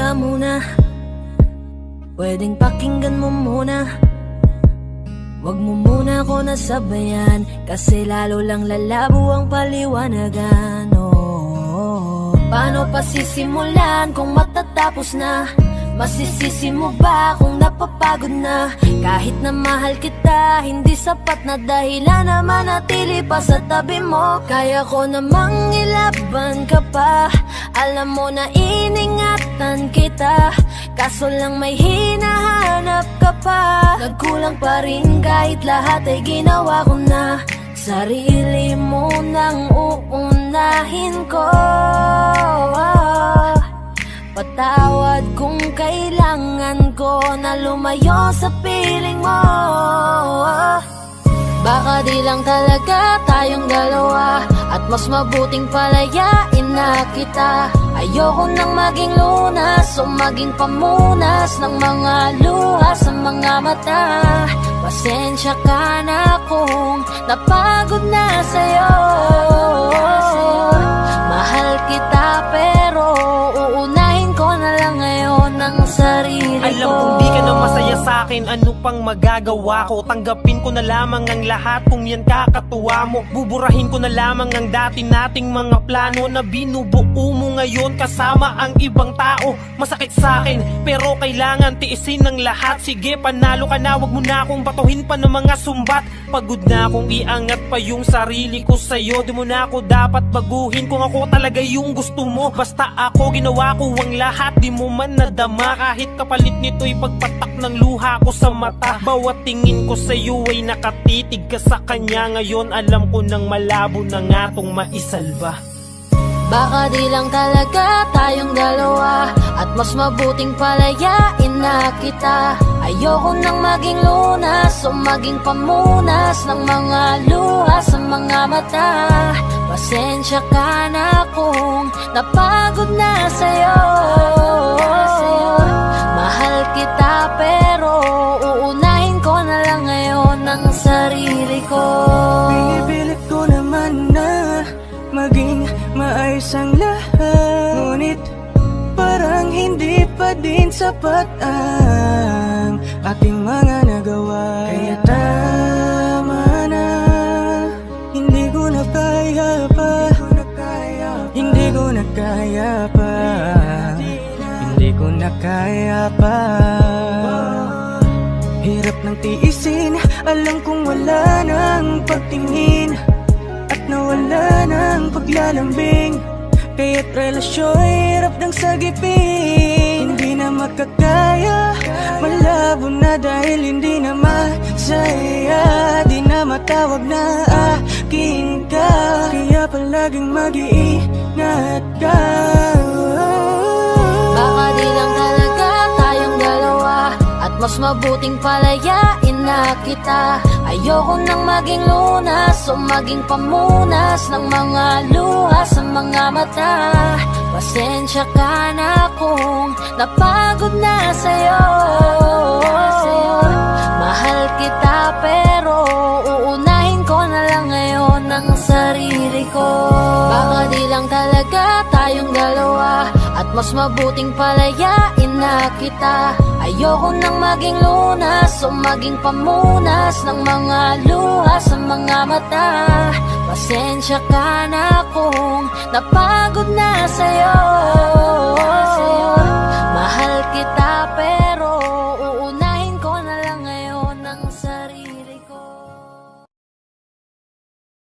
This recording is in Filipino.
ka muna, pwedeng pakinggan mo muna. Wag mo muna ako nasabayan, kasi lalo lang lalabo ang paliwanagan. Paano pa sisimulan kung matatapos na? Masisisi mo ba kung napapagod na? Kahit na mahal kita, hindi sapat na dahilan na manatili pa sa tabi mo. Kaya ko namang ilaban ka pa, alam mo na iningatan kita, kaso lang may hinahanap ka pa. Nagkulang pa rin kahit lahat ay ginawa ko na. Sarili mo nang uunahin ko. Patawad kung kailangan ko na lumayo sa piling mo. Baka di lang talaga tayong dalawa, at mas mabuting palayain na kita. Ayoko nang maging lunas o maging pamunas ng mga luha sa mga mata. Pasensya ka na kung napagod na sa'yo. Mahal kita pero uunahin ko na lang ngayon ang sarili ko. Alam kong di ka na masaya sa'kin, ano pang magagawa ko? Tanggapin ko na lamang ang lahat kung yan kakatuwa mo. Buburahin ko na lamang ang dati nating mga plano na binubuo mo ngayon kasama ang ibang tao. Masakit sa'kin pero kailangan tiisin ng lahat. Sige, panalo ka na, wag mo na akong batuhin pa ng mga sumbat. Pagod na akong iangat pa yung sarili ko sa'yo. Di mo na ako dapat baguhin kung ako talaga yung gusto mo. Basta ako, ginawa ko ang lahat, di mo man nadama. Kahit kapalit nito'y pagpatak ng luha ko sa mata. Bawat tingin ko sa'yo ay nakatitig ka sa kanya. Ngayon alam ko nang malabo na nga tong maisalba. Baka di lang talaga tayong dalawa, at mas mabuting palayain na kita. Ayoko nang maging lunas o maging pamunas ng mga luha sa mga mata. Pasensya ka na kung napagod na sa'yo. Mahal kita pero uunahin ko na lang ngayon ang sarili ko. Pinipilit ko naman na maging maayos ang lahat, ngunit parang hindi pa din sapat ang ating mga nagawa. Kaya tama na, hindi ko na kaya pa, hindi ko na kaya pa, hindi ko na kaya pa. Hirap ng tiisin, alam kong wala nang pagtingin at nawala ng paglalambing. Kaya't relasyon hirap ng sagipin. Hindi na makakaya, malabo na dahil hindi na masaya. Di na matawag na akin ka, kaya palaging mag-iingat ka. Baka di lang talaga tayong dalawa, at mas mabuting palayain na kita. Ayoko nang maging lunas o maging pamunas ng mga luha sa mga mata. Pasensya ka na kung napagod na sa'yo. Mahal kita pero uunahin ko na lang ngayon ang sarili ko. Baka di lang talaga tayong dalawa, at mas mabuting palayain na kita. Ayoko nang maging lunas o maging pamunas ng mga luha sa mga mata. Pasensya ka na kung napagod na sa'yo.